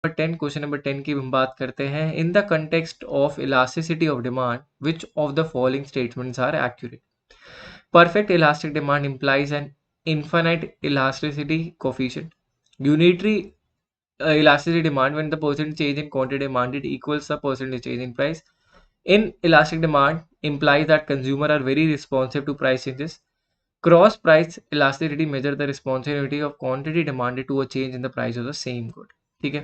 10 question number 10 की हम बात करते हैं. In the context of elasticity of demand which of the following statements are accurate. Perfect elastic demand implies an infinite elasticity coefficient. Unitary elasticity demand when the percentage change in quantity demanded equals the percentage change in price. Inelastic demand implies that consumers are very responsive to price changes. Cross price elasticity measure the responsivity of quantity demanded to a change in the price of the same good. ठीक है,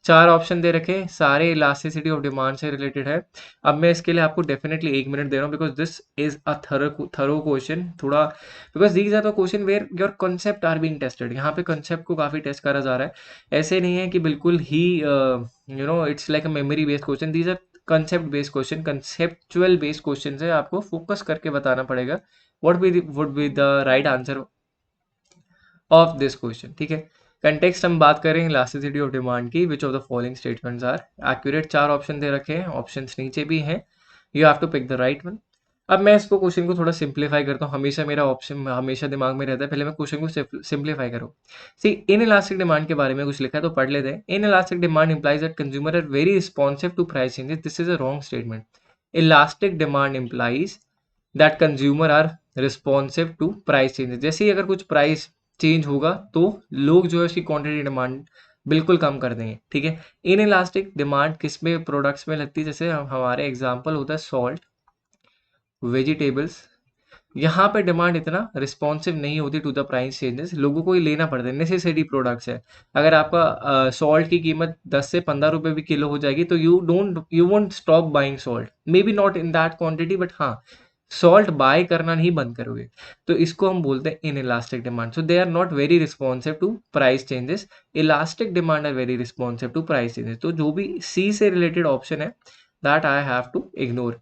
4 option दे रखे, सारे elasticity of demand से related है. अब मैं इसके लिए आपको डेफिनेटली 1 मिनट दे रहा हूँ because this is a thorough question. थोड़ा because these are the question where your concept are being tested. यहाँ पे कंसेप्ट को काफ़ी टेस्ट करा जा रहा है. ऐसे नहीं है कि बिल्कुल ही it's like a memory based question. These are concept based question, conceptual based question है. आपको फोकस करके बताना पड़ेगा what would be the right answer of this question. ठीक है, कंटेक्स्ट हम बात करें इलास्टिसिटी ऑफ डिमांड की. Which of the following statements are accurate. 4 option दे रखे हैं, ऑप्शंस नीचे भी हैं. You have to pick the right one. अब मैं इसको क्वेश्चन को थोड़ा सिंप्लीफाई करता हूँ. हमेशा मेरा ऑप्शन हमेशा दिमाग में रहता है, पहले मैं क्वेश्चन को सिंप्लीफाई करूँ. सी, इन इलास्टिक डिमांड के बारे में कुछ लिखा है तो पढ़ लेते हैं. Inelastic demand implies that consumer are very responsive to price changes. This is a wrong statement. Elastic demand implies that consumer are responsive to price changes. जैसे ही अगर कुछ प्राइस चेंज होगा तो लोग जो है उसकी क्वांटिटी डिमांड बिल्कुल कम कर देंगे. ठीक है, इन इलास्टिक डिमांड किस में प्रोडक्ट्स में लगती है. जैसे हमारे एग्जांपल होता है सॉल्ट, वेजिटेबल्स. यहाँ पे डिमांड इतना रिस्पॉन्सिव नहीं होती टू द प्राइस चेंजेस. लोगों को ये लेना पड़ता है, नेसेसरी प्रोडक्ट्स है. अगर आपका सॉल्ट की कीमत 10 से 15 रुपए भी किलो हो जाएगी तो you won't stop buying salt. Maybe not in that quantity but हाँ, सॉल्ट बाय करना नहीं बंद करोगे. तो इसको हम बोलते हैं inelastic demand. So they are not very responsive to price changes. Elastic demand are very responsive to price changes. तो जो भी सी से रिलेटेड ऑप्शन है that I have to ignore.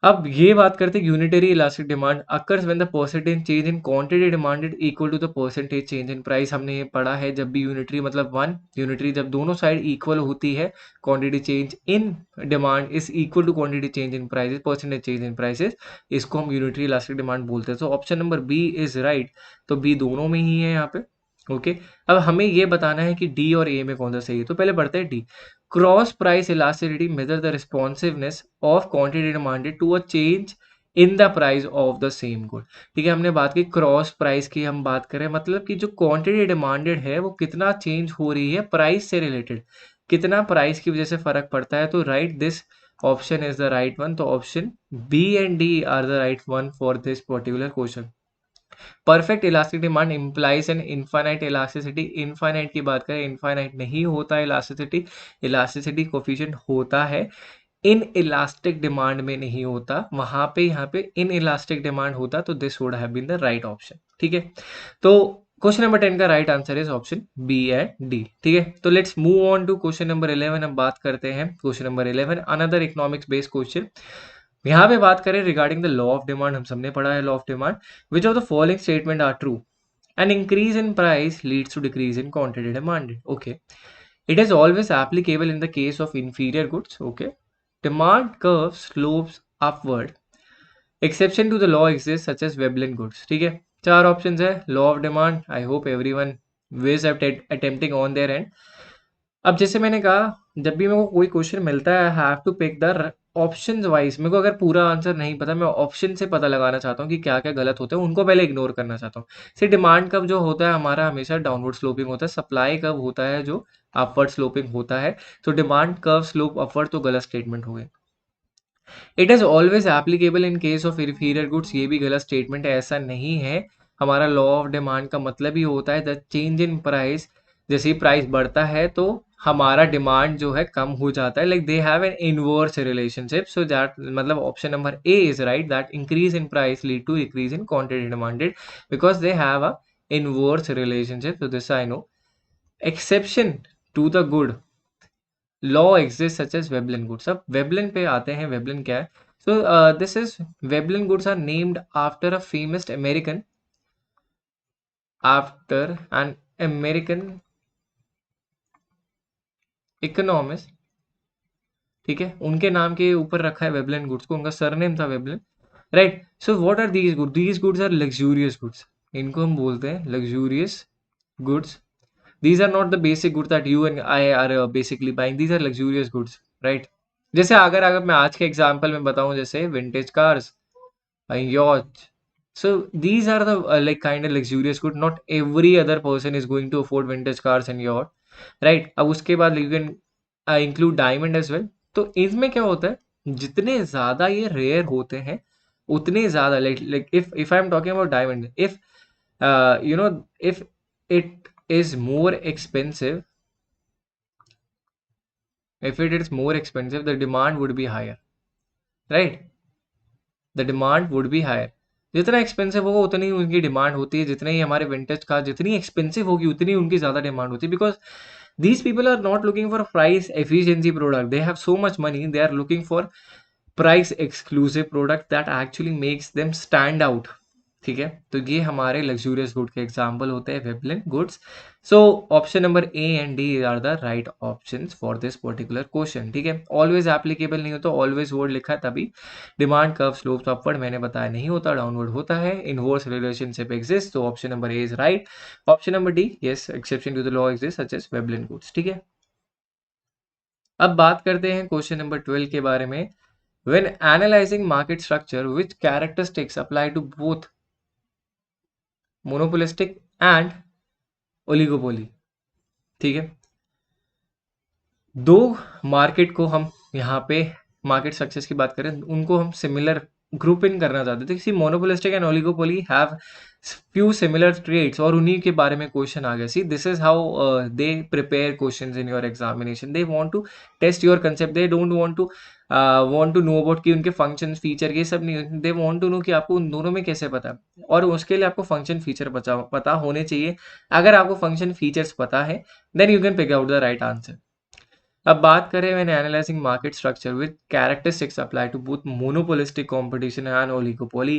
अब ये बात करते हैं unitary elastic demand occurs when the percentage change in quantity demanded equal to the percentage change in price. हमने ये पढ़ा है, जब भी यूनिटरी मतलब 1 यूनिटरी जब दोनों साइड इक्वल होती है, quantity change in demand is equal to quantity change in prices, percentage change in prices, इसको हम यूनिटरी इलास्टिक डिमांड बोलते हैं. तो option number B is right. तो बी दोनों में ही है यहाँ पे. ओके, अब हमें ये बताना है कि डी और ए में कौन सा सही है. तो पहले पढ़ते हैं D. Cross price elasticity measure the responsiveness of quantity demanded to a change in the price of the same good. ठीक है, हमने बात की क्रॉस प्राइस की. हम बात करें मतलब कि जो क्वांटिटी डिमांडेड है वो कितना चेंज हो रही है प्राइस से रिलेटेड, कितना प्राइस की वजह से फर्क पड़ता है. तो right this option is the right one. तो option B and D are the right one for this particular question. Perfect elastic demand implies an infinite elasticity. Infinite की बात करें, इनफाइनाइट नहीं होता इलास्टिसिटी. इलास्टिसिटी कोफिशिएंट होता है, in elastic demand में नहीं होता. वहां पे यहाँ पे इन इलास्टिक डिमांड होता तो this would have been the right option. ठीक है, तो क्वेश्चन नंबर 10 का right answer is option B and D. ठीक है, तो let's move on to question number 11. हम बात करते हैं question number 11, another economics based question. यहाँ पे बात करें regarding the law of demand. हम सबने पढ़ा है law of demand. Which of the following statement are true. An increase in price leads to decrease in quantity demanded. Okay, it is always applicable in the case of inferior goods. Okay, demand curve slopes upward. Exception to the law exists such as Veblen goods. ठीक है, 4 options है law of demand. I hope everyone was attempting on their end. अब जैसे मैंने कहा, जब भी मेरे को कोई क्वेश्चन मिलता है I have to pick the option wise. मेरे को अगर पूरा आंसर नहीं पता, मैं ऑप्शन से पता लगाना चाहता हूँ कि क्या क्या गलत होते हैं, उनको पहले इग्नोर करना चाहता हूँ. से डिमांड कब जो होता है हमारा हमेशा डाउनवर्ड स्लोपिंग होता है. सप्लाई कब होता है जो अपवर्ड स्लोपिंग होता है. तो डिमांड कर्व स्लोप अपवर्ड तो गलत स्टेटमेंट हो गए. It is always applicable in case of inferior goods, ये भी गलत स्टेटमेंट है. ऐसा नहीं है. हमारा लॉ ऑफ डिमांड का मतलब ही होता है द चेंज इन प्राइस. जैसे ही प्राइस बढ़ता है तो हमारा डिमांड जो है कम हो जाता है. Like they have an inverse relationship. So that मतलब option number A is right, that increase in price lead to decrease in quantity demanded because they have a inverse relationship. So this I know. Exception to the good law exists such as Veblen goods. अब Veblen पे आते हैं. Veblen क्या है? So this is Veblen goods are named after a famous American economist. ठीक है, उनके नाम के ऊपर रखा है वेबलन गुड्स को. उनका सरनेम था Veblen. Right. So what are these goods? These goods are luxurious goods. इनको हम बोलते हैं luxurious goods. These are not the basic goods that you and I are basically buying. These are luxurious goods, right? जैसे अगर मैं आज के example में बताऊं, जैसे vintage cars, yacht. So these are the like kind of luxurious good. Not every other person is going to afford vintage cars and yacht, right? अब उसके बाद you can include diamond as well. तो इसमें क्या होता है, जितने ज्यादा ये रेयर होते हैं उतने ज्यादा like if I am talking about diamond, if you know, if it is more expensive, if it is more expensive, the demand would be higher, right? The demand would be higher. जितना expensive होगा उतनी ही उनकी demand होती है, जितने ही हमारे vintage car जितनी expensive होगी उतनी उनकी ज़्यादा डिमांड होती है, because these people are not looking for price efficiency product. They have so much money, they are looking for price exclusive product that actually makes them stand out. ठीक है, तो ये हमारे लग्जूरियस गुड के example होते हैं, Veblen goods. So option number A and D are the right options for this particular question. ठीक है, ऑलवेज एप्लीकेबल नहीं होता, ऑलवेज वर्ड लिखा है तभी. डिमांड कर्व स्लोप्स अपवर्ड मैंने बताया नहीं होता, डाउनवर्ड होता है. इनवर्स रिलेशनशिप एग्जिस्ट, तो option number A is right. Option number D, yes, exception to the law exist such as Veblen goods. ठीक है, अब बात करते हैं क्वेश्चन नंबर 12 के बारे में. When analyzing market structure, which characteristics apply to both monopolistic and oligopoly? ठीक है, दो मार्केट को हम यहाँ पे मार्केट सक्सेस की बात करें, उनको हम सिमिलर ग्रुप इन करना चाहते थे. See monopolistic and oligopoly have few similar trades, और उन्हीं के बारे में क्वेश्चन आ गया. See this is how they prepare questions in your examination. They want to test your concept. They don't want to know about कि उनके function feature ये सब नहीं. दे वांट टू नो कि आपको उन दोनों में कैसे पता है, और उसके लिए आपको फंक्शन फीचर पता होने चाहिए. अगर आपको फंक्शन फीचर्स पता है, then you can pick out the right answer. अब बात करें when analyzing market structure with characteristics apply to both monopolistic competition and oligopoly.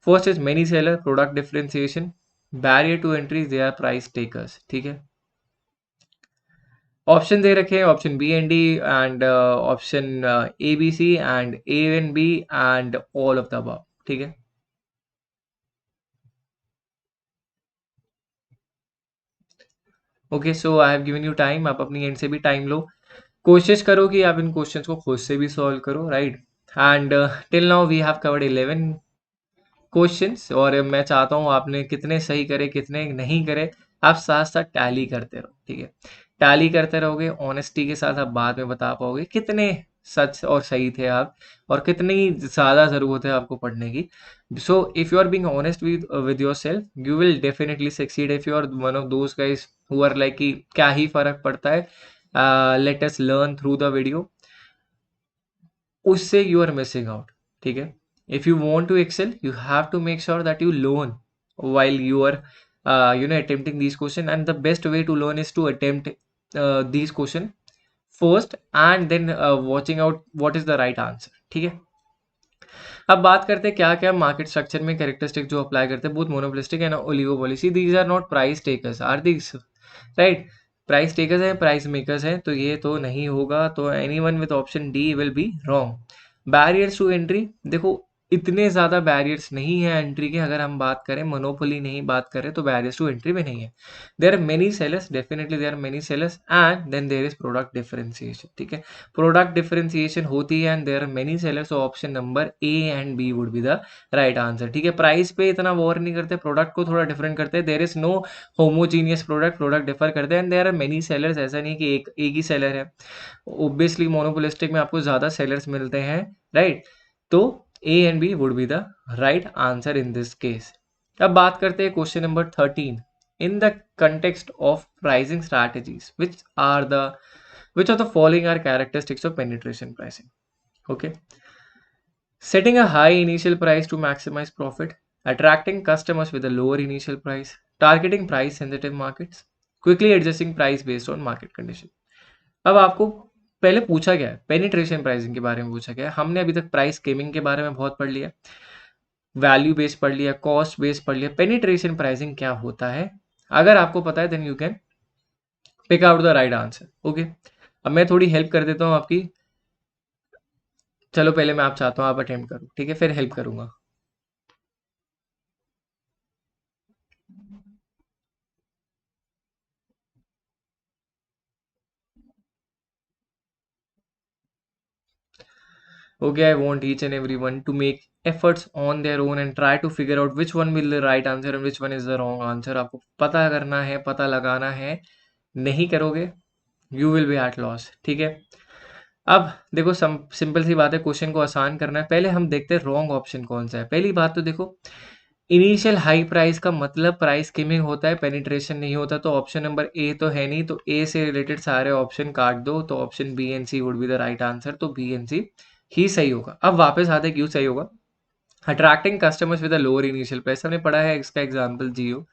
First is many seller, product differentiation, barrier to entry, they are price takers. ठीक है, option दे रखे हैं, option B and D and option A B C and A and B and all of the above. ठीक है, okay, so I have given you time. आप अपनी and से भी टाइम लो, कोशिश करो कि आप इन क्वेश्चंस को खुद से भी सॉल्व करो, right? And till now we have covered 11 questions, और मैं चाहता हूँ आपने कितने सही करे कितने नहीं करे, आप साथ साथ टैली करते रहो. ठीक है, टैली करते रहोगे, ऑनेस्टी के साथ आप बाद में बता पाओगे कितने सच और सही थे आप, और कितनी ज़्यादा ज़रूरत है आपको पढ़ने की. So if you are being honest with yourself, you will definitely succeed. If you are one of those guys who are like कि क्या ही फ़र्क पड़ता है, let us learn through the video, उससे यू आर मिसिंग आउट. ठीक है, if you want to excel, you have to make sure that you learn while you are attempting these questions, and the best way to learn is to attempt these questions first and then watching out what is the right answer. ठीक है, अब बात करते हैं क्या क्या market structure में characteristic जो अप्लाई करते हैं both monopolistic and oligopoly. See these are not price takers, are these right? Price takers हैं, प्राइस मेकर्स हैं, तो ये तो नहीं होगा. तो anyone with option D will be wrong. Barriers to entry, देखो इतने ज़्यादा बैरियर्स नहीं है एंट्री के. अगर हम बात करें मोनोपोली नहीं बात करें तो बैरियर्स टू एंट्री में नहीं है. There are many sellers, definitely there are many sellers, and then there is product differentiation. ठीक है, प्रोडक्ट डिफरेंशिएशन होती है and there are many sellers. So option number A and B would be the right answer. ठीक है, price पे इतना war नहीं करते, प्रोडक्ट को थोड़ा डिफरेंट करते हैं. There is no homogeneous product, product differ करते हैं, and there are many sellers. ऐसा नहीं कि एक ही सेलर है. ऑब्वियसली मोनोपोलिस्टिक में आपको ज़्यादा सेलर्स मिलते हैं, राइट? तो A and B would be the right answer in this case. अब बात करते हैं question number 13. In the context of pricing strategies which of the following are characteristics of penetration pricing? Okay, setting a high initial price to maximize profit, attracting customers with a lower initial price, targeting price sensitive markets, quickly adjusting price based on market condition. अब आपको पहले पूछा गया है penetration pricing के बारे में पूछा गया है. हमने अभी तक प्राइस स्कीमिंग के बारे में बहुत पढ़ लिया, वैल्यू बेस्ड पढ़ लिया, कॉस्ट बेस्ड पढ़ लिया. पेनिट्रेशन प्राइसिंग क्या होता है अगर आपको पता है, then you can pick out the right answer. Okay, अब मैं थोड़ी हेल्प कर देता हूँ आपकी. चलो पहले मैं आप चाहता हूँ आप अटेम्प्ट करो, ठीक है, फिर हेल्प करूंगा. Okay, I want each and everyone to make efforts on their own and try to figure out which one will the right answer and which one is the wrong answer. आपको पता करना है, पता लगाना है. नहीं करोगे, you will be at loss. ठीक है. अब देखो, सिंपल सी बात है, क्वेश्चन को आसान करना है. पहले हम देखते हैं रॉन्ग ऑप्शन कौन सा है. पहली बात तो देखो, इनिशियल हाई प्राइस का मतलब प्राइस स्कीमिंग होता है, पेनिट्रेशन नहीं होता. तो ऑप्शन नंबर ए तो है नहीं, तो ए से रिलेटेड सारे ऑप्शन काट दो. तो option B and C would be the right answer. तो बी एंड सी ही सही होगा. अब वापस आते क्यों सही होगा. Attracting customers with a lower initial price, हमने पढ़ा है इसका example Jio,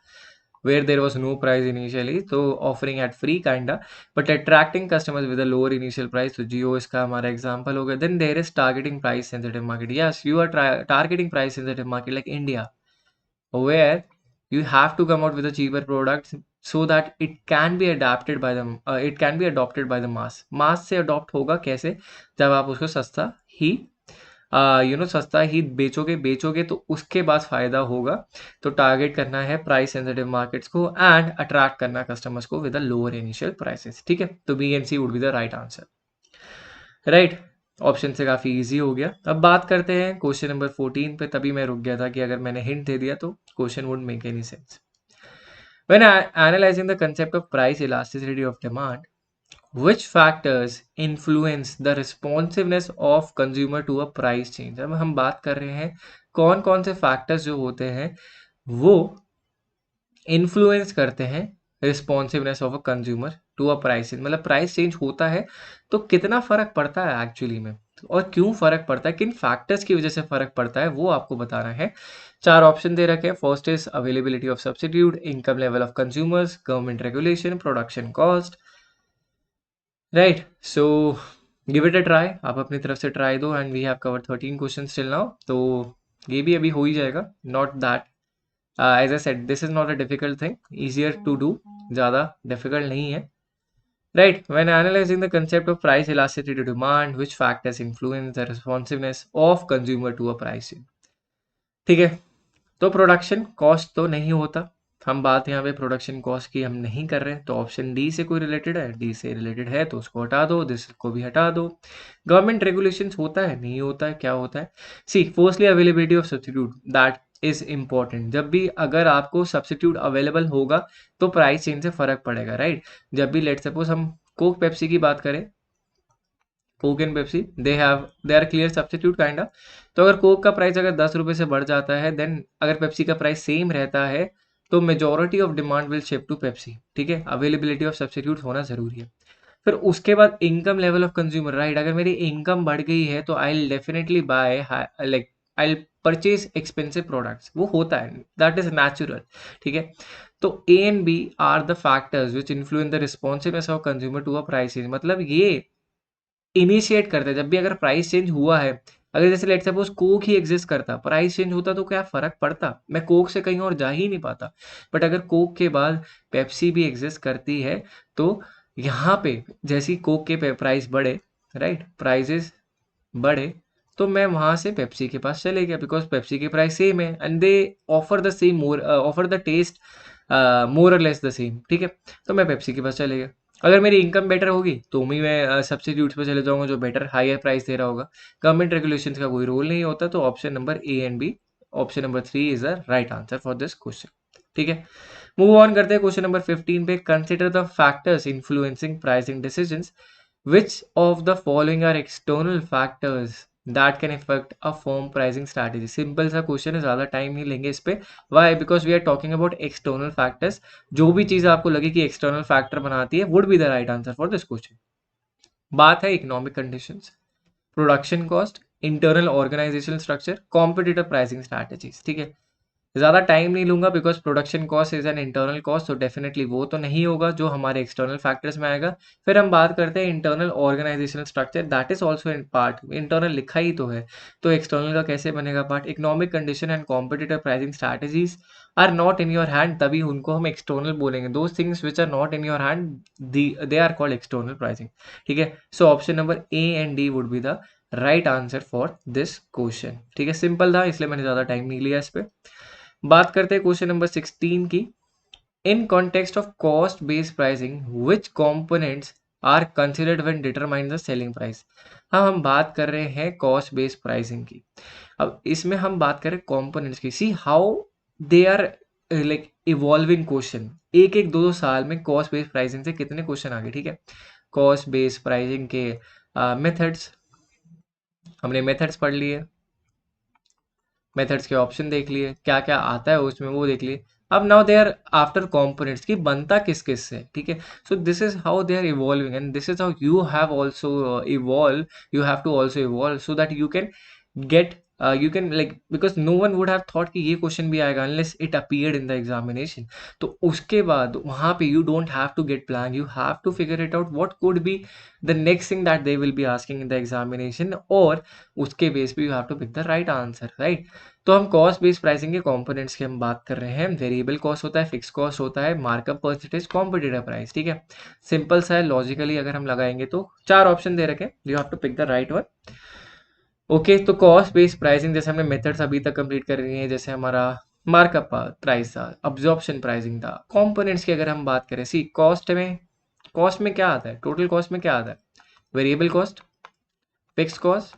where there was no price initially, so offering at free kinda, but attracting customers with a lower initial price. So Jio इसका हमारा example हो गया. Then there is targeting price sensitive market. Yes, you are targeting price sensitive market like India, where you have to come out with a cheaper product so that it can be adapted by them. It can be adopted by the mass. Mass से adopt होगा कैसे, जब आप उसको सस्ता ही सस्ता ही बेचोगे तो उसके बाद फायदा होगा. तो टारगेट करना है प्राइस सेंसिटिव मार्केट्स को एंड अट्रैक्ट करना कस्टमर्स को with a lower initial prices. ठीक है, तो B and C would be the right answer. Right, option से काफी इजी हो गया. अब बात करते हैं क्वेश्चन नंबर 14 पे. तभी मैं रुक गया था कि अगर मैंने हिंट दे दिया तो question would make any sense. When analysing the concept of price elasticity of demand, which factors influence the responsiveness of consumer to a price change. अब हम बात कर रहे हैं कौन कौन से फैक्टर्स जो होते हैं वो इन्फ्लुएंस करते हैं responsiveness of a consumer to a price change. मतलब प्राइस चेंज होता है तो कितना फर्क पड़ता है एक्चुअली में, और क्यों फर्क पड़ता है, किन फैक्टर्स की वजह से फर्क पड़ता है, वो आपको बताना है. 4 ऑप्शन दे रखे हैं. First is availability of substitute, income level of consumers, government regulation, production cost. Right, so give it a try. आप अपनी तरफ से ट्राई दो and we have covered 13 questions till now. तो ये भी अभी हो ही जाएगा. Not that, as I said, this is not a difficult thing, easier to do, ज़्यादा डिफिकल्ट नहीं है. Right, when analysing the concept of price elasticity to demand, which factors influence the responsiveness of consumer to a price. ठीक है, तो production cost तो नहीं होता. हम बात यहाँ पे प्रोडक्शन कॉस्ट की हम नहीं कर रहे हैं. तो ऑप्शन डी से कोई रिलेटेड है, डी से रिलेटेड है तो उसको हटा दो, दिस को भी हटा दो. गवर्नमेंट रेगुलेशंस होता है, नहीं होता है, क्या होता है. See, firstly availability of substitute, that is important. जब भी अगर आपको सब्स्टिट्यूट अवेलेबल होगा तो प्राइस चेंज से फर्क पड़ेगा. राइट, जब भी लेट सपोज हम कोक पेप्सी की बात करें, Coke and Pepsi they are clear substitute kind. तो अगर कोक का प्राइस अगर 10 रुपये से बढ़ जाता है, देन अगर पेप्सी का प्राइस सेम रहता है तो majority of demand will shift to Pepsi. ठीक है, अवेलेबिलिटी ऑफ सब्स्टिट्यूट होना जरूरी है. फिर उसके बाद income level of consumer. Right, अगर मेरी इनकम बढ़ गई है तो I will definitely buy, like I will purchase expensive products. वो होता है, दैट इज नेचुरल. ठीक है, तो A and B are the factors which influence the responsiveness of consumer to a price. मतलब ये इनिशिएट करते हैं जब भी अगर प्राइस चेंज हुआ है. अगर जैसे लेट सपोज कोक ही एग्जिस्ट करता, प्राइस चेंज होता तो क्या फर्क पड़ता, मैं कोक से कहीं और जा ही नहीं पाता. बट अगर कोक के बाद पेप्सी भी एग्जिस्ट करती है तो यहाँ पे जैसी कोक के प्राइस बढ़े, राइट, प्राइजेस बढ़े, तो मैं वहां से पेप्सी के पास चले गया बिकॉज पेप्सी के प्राइस सेम है and they offer the same more, offer the taste more और लेस द सेम. ठीक है, तो मैं पेप्सी के पास चले गया. अगर मेरी इनकम बेटर होगी तो मैं सब्सिट्यूट्स पे चले जाऊंगा जो बेटर हायर प्राइस दे रहा होगा. गवर्नमेंट रेगुलेशंस का कोई रोल नहीं होता. तो option number A and B, option number 3 is the right answer for this question. ठीक है, मूव ऑन करते हैं क्वेश्चन नंबर 15 पे. Consider the factors influencing pricing decisions. Which of the following are external factors that can affect a firm pricing strategy? Simple सा question है, ज़्यादा time नहीं लेंगे इस पे. Why? Because we are talking about external factors. जो भी चीज़ आपको लगे कि external factor बनाती है would be the right answer for this question. बात है economic conditions, production cost, internal organisational structure, competitive pricing strategies. ठीक है, ज़्यादा टाइम नहीं लूंगा because production cost is an internal cost, तो डेफिनेटली वो तो नहीं होगा जो हमारे एक्सटर्नल फैक्टर्स में आएगा. फिर हम बात करते हैं internal organisational structure, that is also in part, internal लिखा ही तो है तो एक्सटर्नल का कैसे बनेगा part. Economic condition and competitive pricing strategies are not in your hand, तभी उनको हम एक्सटर्नल बोलेंगे. Those things which are not in your hand they are called external pricing. ठीक है, so option number A and D would be the right answer for this question. ठीक है, simple था इसलिए मैंने ज़्यादा टाइम नहीं लिया इस पर. बात करते हैं क्वेश्चन नंबर 16 की. In context of cost based pricing, which components are considered when determine the selling price. हम बात कर रहे हैं कॉस्ट बेस्ड प्राइसिंग की। अब इसमें हम बात करें कंपोनेंट्स की। See how they are like evolving question. एक एक दो दो साल में कॉस्ट बेस्ड प्राइसिंग से कितने क्वेश्चन आ गए, ठीक है। कॉस्ट बेस्ड प्राइसिंग के मेथड्स, हमने मेथड्स पढ़ लिए, मेथड्स के ऑप्शन देख लिए, क्या क्या आता है उसमें वो देख लिए। अब now they are after components की बनता किस किस से, ठीक है। So this is how they are evolving and this is how you have also evolve, you have to also evolve so that you can get you can like, because no one would have thought कि ये question भी आएगा unless it appeared in the examination। तो उसके बाद वहाँ पे you don't have to get blank, you have to figure it out what could be the next thing that they will be asking in the examination, और उसके base पे you have to pick the right answer, right। तो हम cost based pricing के components की हम बात कर रहे हैं। वेरिएबल कॉस्ट होता है, फिक्स कॉस्ट होता है, मार्कअप परसेंटेज, कॉम्पिटिटिव प्राइस, ठीक है। सिंपल सा है, लॉजिकली अगर हम लगाएंगे तो चार ऑप्शन दे रखे, you have to pick the right one. Okay, तो कॉस्ट बेस्ड प्राइसिंग जैसे हमने मेथड्स अभी तक कंप्लीट कर रही हैं, जैसे हमारा मार्कअप प्राइस था, अब्जॉर्प्शन प्राइसिंग था। कंपोनेंट्स की अगर हम बात करें, सी कॉस्ट में क्या आता है, टोटल कॉस्ट में क्या आता है, variable cost, fix cost,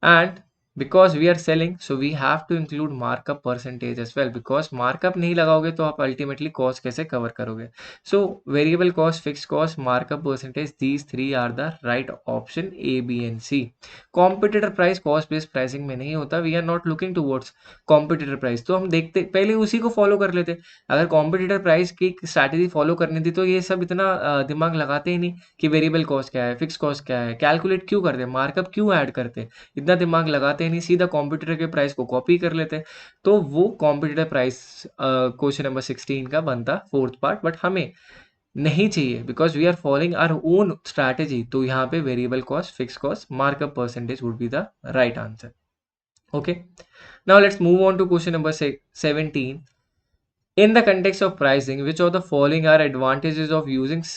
and because we are selling so we have to include markup percentage as well, because markup नहीं लगाओगे तो आप अल्टीमेटली कॉस्ट कैसे कवर करोगे। So variable cost, fix cost, markup percentage, these three are the right option A, B and C. Competitor price cost based pricing में नहीं होता, we are not looking towards competitor price. तो हम देखते पहले उसी को फॉलो कर लेते, अगर कॉम्पिटिटर प्राइस की स्ट्रैटेजी फॉलो करनी थी तो ये सब इतना दिमाग लगाते ही नहीं कि वेरिएबल कॉस्ट क्या है, फिक्स कॉस्ट क्या है, कैलकुलेट क्यों करते, मार्कअप क्यों ऐड करते, इतना दिमाग लगाते नहीं, सीधा कॉम्पिटिटर के प्राइस को कॉपी कर लेते। तो वो कॉम्पिटिटर प्राइस क्वेश्चन नंबर 16 का बनता फोर्थ पार्ट, बट हमें नहीं चाहिए because we are following our own strategy. तो यहाँ पे variable cost, fix cost, markup percentage would be the right answer. Okay, now let's move on to question number 17। In the context of pricing, which of the following are advantages of using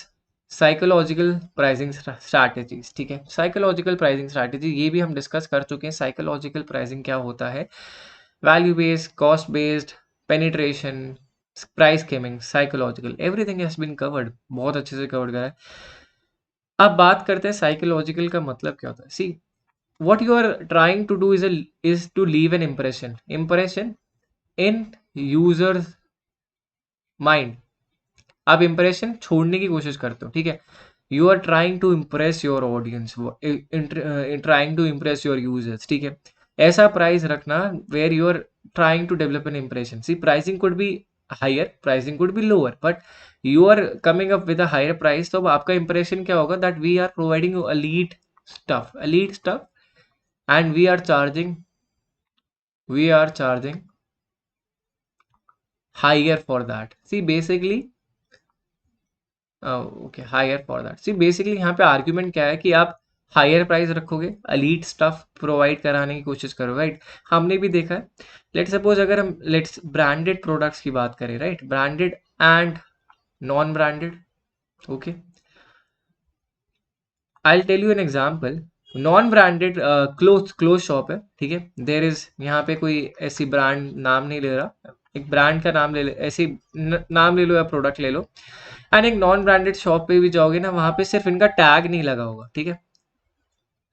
psychological pricing strategies, ठीक है। Psychological pricing strategy ये भी हम discuss कर चुके हैं। Psychological pricing क्या होता है, value based, cost based, penetration, price skimming, psychological, everything has been covered, बहुत अच्छे से कवर्ड करा है। अब बात करते हैं साइकोलॉजिकल का मतलब क्या होता है। सी what you are trying to do is to leave an impression in users mind। आप इंप्रेशन छोड़ने की कोशिश करते हो, ठीक है। You are trying to impress your audience, trying to impress your users, ठीक है। ऐसा प्राइस रखना where you are trying to develop an impression. See pricing could be higher, pricing could be lower, but you are coming up with a higher price. तो अब आपका impression क्या होगा, that we are providing elite stuff and we are charging higher for that। See basically okay, higher for that. See basically यहाँ पे argument क्या है कि आप हायर प्राइस रखोगे, elite स्टफ प्रोवाइड कराने की कोशिश करो, राइट। हमने भी देखा है, लेट्स सपोज अगर हम लेट्स ब्रांडेड प्रोडक्ट्स की बात करें, right, branded and non branded. Okay, I will tell you an example. Non branded cloth shop है, ठीक है। देयर इज, यहाँ पे कोई ऐसी ब्रांड नाम नहीं ले रहा, एक ब्रांड का नाम ले, ऐसी नाम ले लो या प्रोडक्ट ले लो। एंड एक नॉन ब्रांडेड शॉप पे भी जाओगे ना, वहां पे सिर्फ इनका टैग नहीं लगा होगा, ठीक है।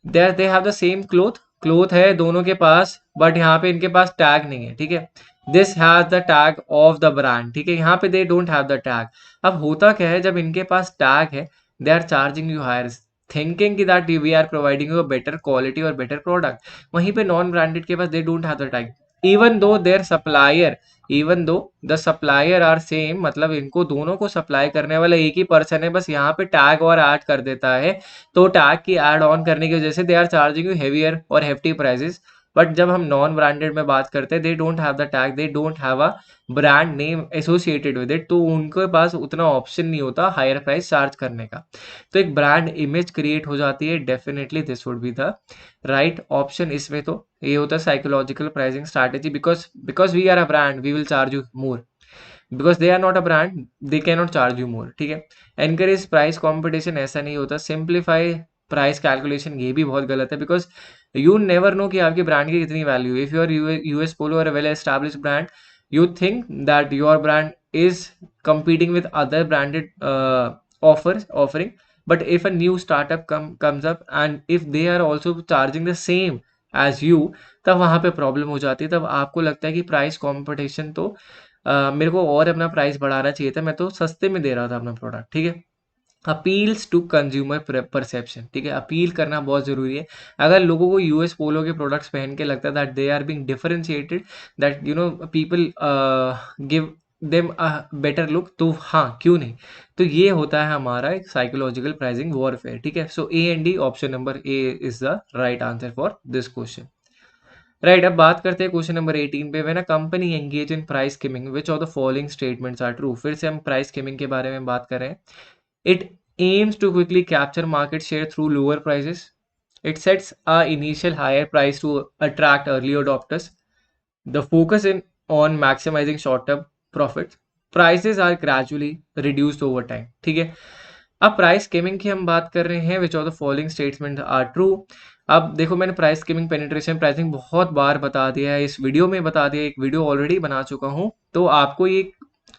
There they have the same cloth है दोनों के पास, बट यहाँ पे इनके पास टैग नहीं है, ठीक है। This has the tag of the brand, ठीक है। यहाँ पे they don't have the tag. अब होता क्या है, जब इनके पास टैग है, they are charging you higher, thinking कि that we are providing you better quality और बेटर प्रोडक्ट। वहीं पे नॉन ब्रांडेड के पास they don't have the tag, even though their supplier, even though the supplier are same, मतलब इनको दोनों को सप्लाई करने वाला एक ही पर्सन है, बस यहाँ पे टैग और ऐड कर देता है। तो टैग की ऐड ऑन करने की वजह से they are charging you heavier और हेफ्टी प्राइसेस। बट जब हम नॉन ब्रांडेड में बात करते हैं, they don't have the tag, they don't have a brand name associated with it, तो उनके पास उतना ऑप्शन नहीं होता हायर प्राइस चार्ज करने का। तो एक ब्रांड इमेज क्रिएट हो जाती है, definitely this would be the right option. इसमें तो ये होता है psychological pricing strategy, because we are a brand we will charge you more, because they are not a brand they can not charge you more, ठीक है। Encourage price competition, ऐसा नहीं होता। सिंप्लीफाई प्राइस कैलकुलेशन, ये भी बहुत गलत है, बिकॉज यू नेवर नो कि आपकी ब्रांड की कितनी वैल्यू है। If you are US polo और well establish brand, you think that your brand is competing with other branded offering, but if a new startup comes up and if they are also charging the same as you, तब वहाँ पे problem हो जाती है। तब आपको लगता है कि प्राइस कॉम्पिटिशन तो मेरे को और अपना प्राइस बढ़ाना चाहिए था, मैं तो सस्ते में दे रहा था अपना प्रोडक्ट, ठीक है। अपील्स टू कंज्यूमर परसेप्शन, ठीक है, अपील करना बहुत ज़रूरी है। अगर लोगों को यूएस पोलो के प्रोडक्ट्स पहन के लगता है that they are being differentiated, that you know people give them a better look, तो हाँ क्यों नहीं। तो ये होता है हमारा एक साइकोलॉजिकल प्राइसिंग वॉरफेयर, ठीक है। So A and D, option number A is the right answer for this question. Right, अब बात करते हैं क्वेश्चन नंबर 18 पे। When a company engage in price skimming which of the following statements are true. फिर से हम price skimming के बारे में बात कर रहे हैं। It aims to quickly capture market share through lower prices. It sets a initial higher price to attract early adopters. The focus on maximizing short-term profits. Prices are gradually reduced over time. ठीक है। अब price skimming की हम बात कर रहे हैं, which of the following statement are true. अब देखो, मैंने प्राइस स्कीमिंग, पेनिट्रेशन प्राइसिंग बहुत बार बता दिया है, इस वीडियो में बता दिया, एक वीडियो ऑलरेडी बना चुका हूँ, तो आपको ये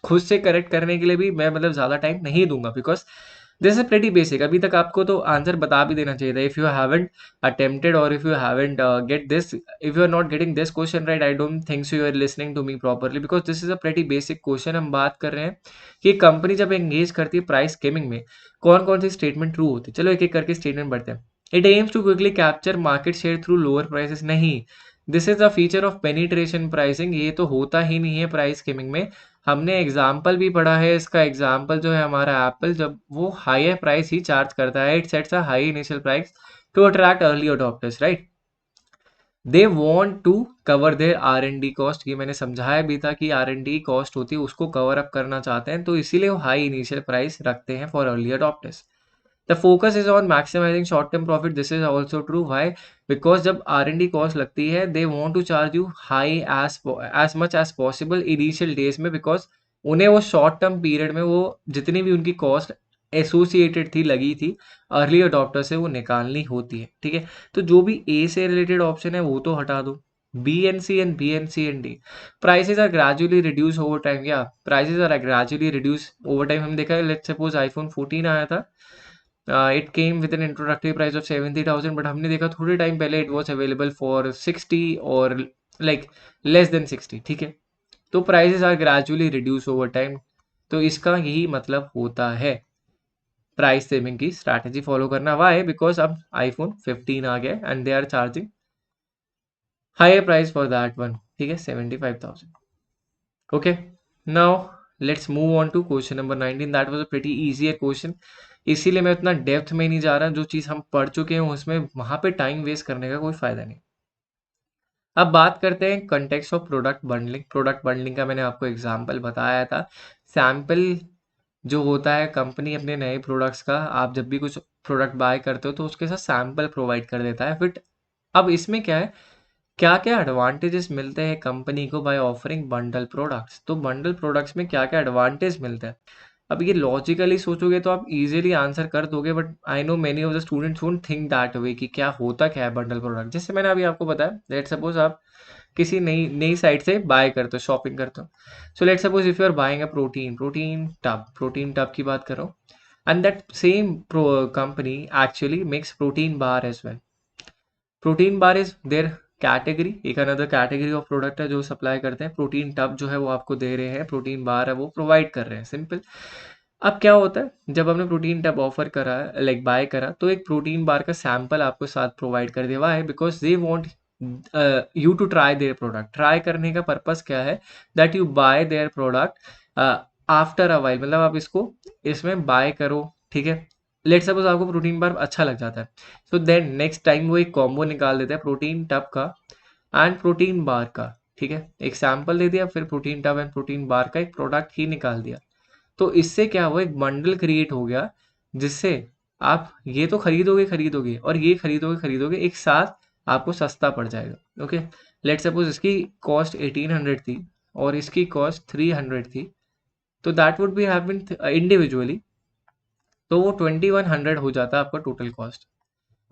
खुद से करेक्ट करने के लिए भी मैं मतलब ज़्यादा टाइम नहीं दूंगा, because this is pretty basic. अभी तक आपको तो आंसर बता भी देना चाहिए था। इफ यू हैवेंट अटेम्प्टेड और if you haven't get this, if you are not getting this question right, I don't think so you are listening to me properly, because this is a pretty basic question. हम बात कर रहे हैं कि company जब engage करती है price skimming में, कौन कौन सी स्टेटमेंट ट्रू होती है। चलो एक एक करके स्टेटमेंट बढ़ते हैं। It aims to quickly capture market share through lower prices, नहीं, this is a feature of penetration pricing, ये तो होता ही नहीं है प्राइस स्कीमिंग में। हमने एग्जाम्पल भी पढ़ा है इसका। एग्जाम्पल जो है हमारा एप्पल, जब वो हायर प्राइस ही चार्ज करता है, it sets a high initial price to attract early adopters, right. They want to cover their R and D cost, ये मैंने समझाया भी था कि आर एन डी कॉस्ट होती है, उसको कवर अप करना चाहते हैं, तो इसीलिए वो हाई इनिशियल प्राइस रखते हैं for early adopters. The focus is on maximising short term profit, this is also true. Why? Because जब आर एन डी कॉस्ट लगती है, they want to charge you high as much as possible initial days में, बिकॉज उन्हें वो short term period में वो जितनी भी उनकी कॉस्ट एसोसिएटेड थी, लगी थी अर्ली अडॉप्टर से, वो निकालनी होती है, ठीक है। तो जो भी ए से रिलेटेड ऑप्शन है वो तो हटा दो। B and C and B and C and D, prices are gradually reduce over time, या prices are gradually reduce over time. हम देखा है, लेट्स सपोज आईफोन 14 आया था, it came with an introductory price of 70,000, but हमने देखा थोड़े time पहले इट वॉज अवेलेबल फॉर 60 और लाइक लेस देन 60, ठीक है। तो prices are gradually reduce over time, तो इसका यही मतलब होता है प्राइस सेविंग की स्ट्रैटेजी फॉलो करना। वाई? बिकॉज अब आईफोन 15 आ गया and they are charging higher price for that one, ठीक है, 75,000। Okay, now let's move on to question number 19। That was a pretty easy question, इसीलिए मैं उतना डेप्थ में नहीं जा रहा। जो चीज़ हम पढ़ चुके हैं उसमें वहाँ पे टाइम वेस्ट करने का कोई फायदा नहीं। अब बात करते हैं context of product bundling. Product bundling का मैंने आपको एग्जांपल बताया था। सैम्पल जो होता है, कंपनी अपने नए प्रोडक्ट्स का, आप जब भी कुछ प्रोडक्ट बाय करते हो तो उसके साथ सैम्पल प्रोवाइड कर देता है। फिर अब इसमें क्या है, क्या क्या एडवांटेजेस मिलते हैं कंपनी को बाय ऑफरिंग बंडल प्रोडक्ट्स। तो बंडल प्रोडक्ट्स में क्या क्या एडवांटेज मिलते हैं, अब ये लॉजिकली सोचोगे तो आप इजीली आंसर कर दोगे, but I know many of the students won't think that way कि क्या होता क्या है बंडल प्रोडक्ट। जैसे मैंने अभी आपको बताया, लेट सपोज आप किसी नई नई साइट से बाय करते हो, शॉपिंग करते हो। So let suppose if you are buying a protein tub की बात कर रहा हूँ, and that same company actually makes protein bar as well. Protein bar is their category, एक अनदर कैटेगरी ऑफ प्रोडक्ट है जो सप्लाई करते हैं। प्रोटीन टब जो है वो आपको दे रहे हैं, प्रोटीन बार है वो प्रोवाइड कर रहे हैं, सिंपल। अब क्या होता है, जब हमने प्रोटीन टब ऑफर करा, लाइक बाय करा, तो एक प्रोटीन बार का सैंपल आपको साथ प्रोवाइड कर दिया। है because they want you to try their product. Try करने का पर्पस क्या है, that you buy their product after a while, मतलब आप इसको इसमें बाय करो, ठीक है। लेट सपोज आपको प्रोटीन बार अच्छा लग जाता है, सो देन नेक्स्ट टाइम वो एक कॉम्बो निकाल देता है प्रोटीन टब का एंड प्रोटीन बार का, ठीक है। एक सैंपल दे दिया, फिर protein tub and protein bar का एक प्रोडक्ट ही निकाल दिया। तो इससे क्या हुआ, एक बंडल क्रिएट हो गया, जिससे आप ये तो खरीदोगे और ये खरीदोगे एक साथ, आपको सस्ता पड़ जाएगा। ओके, लेट सपोज इसकी कॉस्ट 1800 थी और इसकी कॉस्ट 300 थी, तो that would be have been individually, तो वो 2100 हो जाता है आपका टोटल कॉस्ट।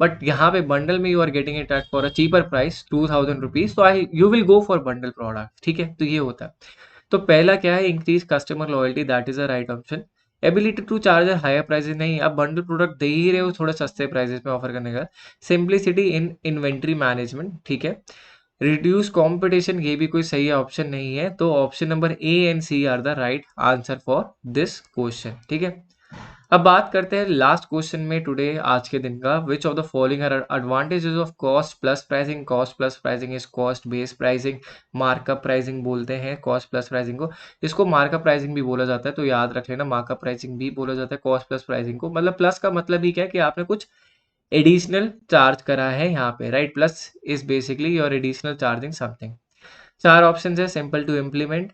बट यहाँ पे बंडल में you are getting it at for a cheaper price 2000 rupees, तो I you will go for bundle product, ठीक है। तो ये होता है। तो पहला क्या है, increase customer loyalty, that is a right option. Ability to charge higher prices, नहीं, आप बंडल प्रोडक्ट दे ही रहे हो थोड़ा सस्ते प्राइसेस में ऑफर करने का। सिंप्लिसिटी इन इन्वेंट्री मैनेजमेंट, ठीक है। रिड्यूस कंपटीशन, ये भी कोई सही ऑप्शन नहीं है, तो option number A and C are the right answer for this question, ठीक है। अब बात करते हैं लास्ट क्वेश्चन में टुडे, आज के दिन का, which of the following are advantages of cost plus pricing. Cost plus pricing is cost based pricing, markup pricing बोलते हैं कॉस्ट प्लस प्राइसिंग को। इसको मार्कअप प्राइसिंग भी बोला जाता है, तो याद रख लेना, मार्कअप प्राइसिंग भी बोला जाता है कॉस्ट प्लस प्राइसिंग को। मतलब प्लस का मतलब ही क्या है कि आपने कुछ एडिशनल चार्ज करा है यहाँ पे, right. Plus is basically your additional charging something. चार ऑप्शन है, simple to implement,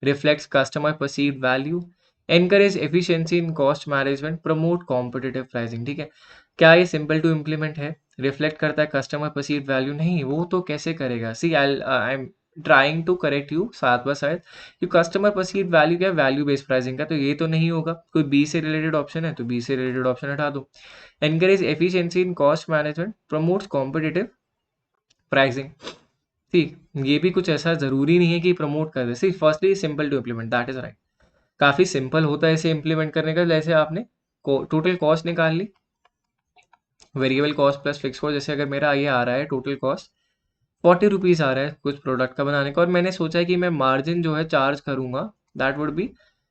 reflects customer perceived value, encourage efficiency in cost management, promote competitive pricing, ठीक है। क्या ये सिंपल टू इम्प्लीमेंट है? रिफ्लेक्ट करता है कस्टमर परसीव्ड वैल्यू? नहीं, वो तो कैसे करेगा। See I am trying to correct you साथ ब साथ कि कस्टमर परसीव्ड वैल्यू क्या है, वैल्यू बेस्ड प्राइसिंग का, तो ये तो नहीं होगा। कोई बी से रिलेटेड ऑप्शन है तो बी से रिलेटेड ऑप्शन हटा दो। Encourage efficiency in cost management, promotes competitive pricing, ठीक, ये भी कुछ ऐसा जरूरी नहीं है कि प्रमोट कर दे। See firstly simple to implement, that is right. काफी सिंपल होता है इसे इम्प्लीमेंट करने का। जैसे आपने टोटल कॉस्ट निकाल ली, variable cost plus fix cost. जैसे अगर मेरा ये आ रहा है टोटल कॉस्ट 40 रुपीज़ आ रहा है कुछ प्रोडक्ट का बनाने का, और मैंने सोचा है कि मैं मार्जिन जो है चार्ज करूंगा, that would B,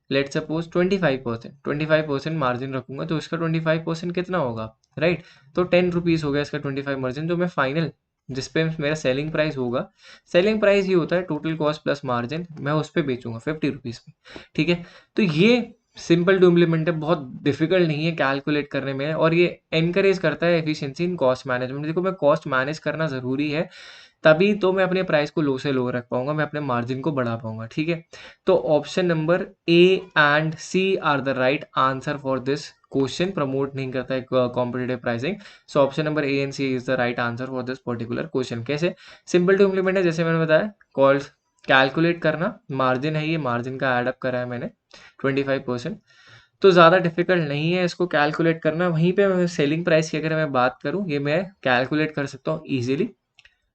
let suppose 25%, 25% margin रखूंगा, तो इसका 25% कितना होगा, राइट। तो 10 रुपीज़ हो गया इसका 25 मार्जिन, जो मैं फाइनल जिसपे मेरा सेलिंग प्राइस होगा, सेलिंग प्राइस ही होता है टोटल कॉस्ट प्लस मार्जिन, मैं उस पर बेचूंगा 50 रुपीज़ में, ठीक है। तो ये सिंपल टू इम्प्लीमेंट है, बहुत डिफिकल्ट नहीं है कैलकुलेट करने में, और ये एनकरेज करता है एफिशिएंसी इन कॉस्ट मैनेजमेंट। देखो, मैं कॉस्ट मैनेज करना ज़रूरी है, तभी तो मैं अपने प्राइस को लो से लो रख पाऊंगा, मैं अपने मार्जिन को बढ़ा पाऊंगा, ठीक है। तो option number A and C are the right answer for this question. Promote नहीं करता है competitive pricing, so option number A and C is the right answer for this particular question. कैसे? सिंपल टू इम्प्लीमेंट है, जैसे मैंने बताया, call calculate करना, margin है, ये मार्जिन का एडअप करा है मैंने 25%, तो ज़्यादा डिफिकल्ट नहीं है इसको कैलकुलेट करना। वहीं पे सेलिंग प्राइस की अगर मैं बात करूँ, ये मैं कैलकुलेट कर सकता हूँ ईजिली।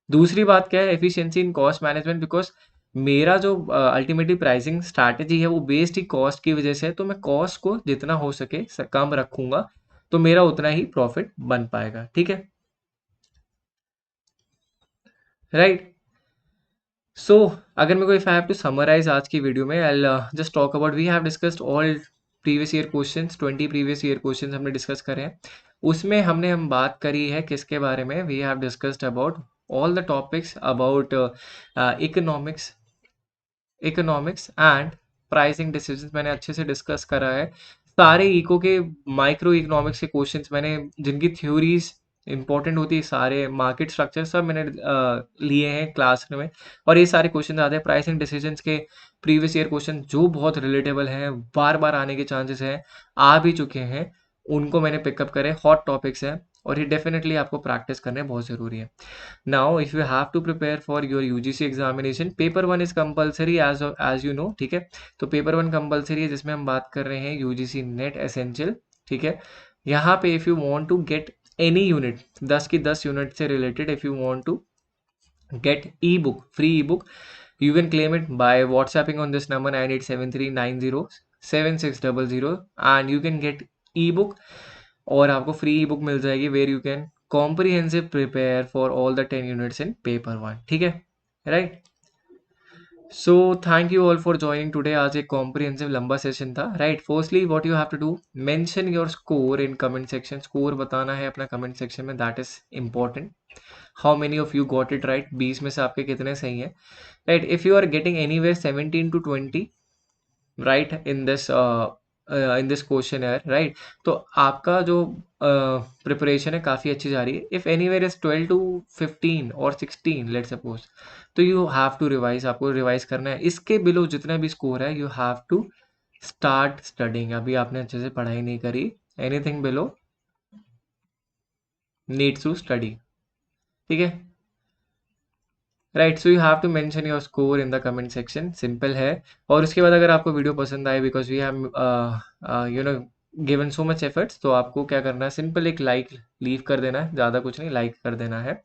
दूसरी बात क्या है, efficiency in cost management, because मेरा जो अल्टीमेटली प्राइसिंग स्ट्रैटेजी है वो बेस्ड ही कॉस्ट की वजह से है, तो मैं कॉस्ट को जितना हो सके कम रखूंगा, तो मेरा उतना ही प्रॉफिट बन पाएगा, ठीक है, राइट। सो अगर मेरे को, if I have to summarise आज की वीडियो में, I just talk about, we have discussed all previous year questions, 20 previous year questions हमने डिस्कस करे हैं। उसमें हम बात करी है किसके बारे में, we have discussed about all the topics about economics, economics and pricing decisions मैंने अच्छे से डिस्कस करा है। सारे इको के, माइक्रो इकोनॉमिक्स के क्वेश्चंस मैंने, जिनकी थ्योरीज इंपॉर्टेंट होती है, सारे मार्केट स्ट्रक्चर सब मैंने लिए हैं क्लास में, और ये सारे क्वेश्चन आते हैं प्राइसिंग डिसीजंस के प्रीवियस ईयर क्वेश्चन, जो बहुत रिलेटेबल हैं, बार बार आने के चांसेस हैं, आ भी चुके हैं, उनको मैंने पिकअप करे, हॉट टॉपिक्स हैं, और ये डेफिनेटली आपको प्रैक्टिस करने बहुत ज़रूरी है। Now, if you have to prepare for your UGC examination, paper one is compulsory as you know, ठीक है। तो पेपर वन कंपलसरी है, जिसमें हम बात कर रहे हैं UGC नेट एसेंशियल, ठीक है। यहाँ पे if you want to get any unit, 10 की 10 यूनिट से related, if you want to get ebook, free ebook, you can claim it by WhatsApping on this number 9873907600, and you can get ebook, और आपको free ई book मिल जाएगी, where you can comprehensive prepare for all the 10 units in paper one, ठीक है, right. So thank you all for joining today. आज एक comprehensive लंबा session था, right. Firstly what you have to do, mention your score in comment section, score बताना है अपना comment section में, that is important. How many of you got it right, 20 में से आपके कितने सही हैं, right. If you are getting anywhere 17 to 20 right in this question है, राइट, तो आपका जो प्रिपरेशन है काफ़ी अच्छी जा रही है। इफ एनीवेयर इज 12 to 15 और 16 लेट सपोज, तो यू हैव टू रिवाइज, आपको रिवाइज करना है। इसके बिलो जितना भी स्कोर है, you have to start studying. अभी आपने अच्छे से पढ़ाई नहीं करी, anything below needs to study, ठीक है, right. So you have to mention your score in the comment section, simple है। और उसके बाद अगर आपको वीडियो पसंद आए, because we have you know given so much efforts, तो आपको क्या करना है, सिंपल एक लाइक लीव कर देना है, ज़्यादा कुछ नहीं, लाइक कर देना है।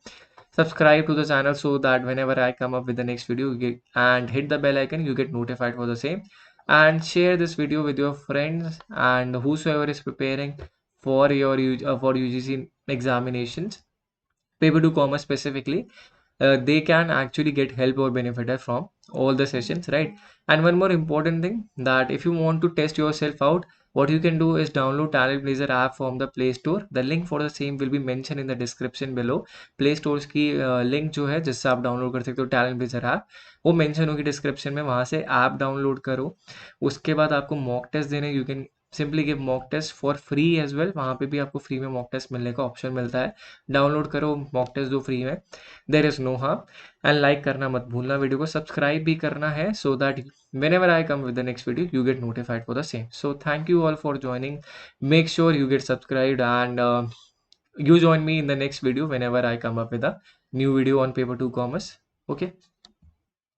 Subscribe to the channel so that whenever I come up with the next video, and hit the bell icon, you get notified for the same. and share this video with your friends and whosoever is preparing for your for UGC examinations, paper 2 commerce specifically. They can actually get help or benefited from all the sessions, right? And one more important thing, that if you want to test yourself out, what you can do is download Talent Blazer app from the Play Store. The link for the same will be mentioned in the description below. Play Stores की link जो है जिससे आप download कर सकते हो Talent Blazer app, वो mention होगी डिस्क्रिप्शन में, वहाँ से ऐप डाउनलोड करो। उसके बाद आपको मॉक टेस्ट देने, you can simply give mock test for free as well, वहाँ पे भी आपको फ्री में मॉक टेस्ट मिलने का ऑप्शन मिलता है। डाउनलोड करो, मॉक टेस्ट दो फ्री में, there is no harm. And like करना मत भूलना, वीडियो को सब्सक्राइब भी करना है, so that whenever I come with the next video you get notified for the same. So thank you all for joining. Make sure you get subscribed and you join me in the next video whenever I come up with a new video on paper 2 commerce. Okay.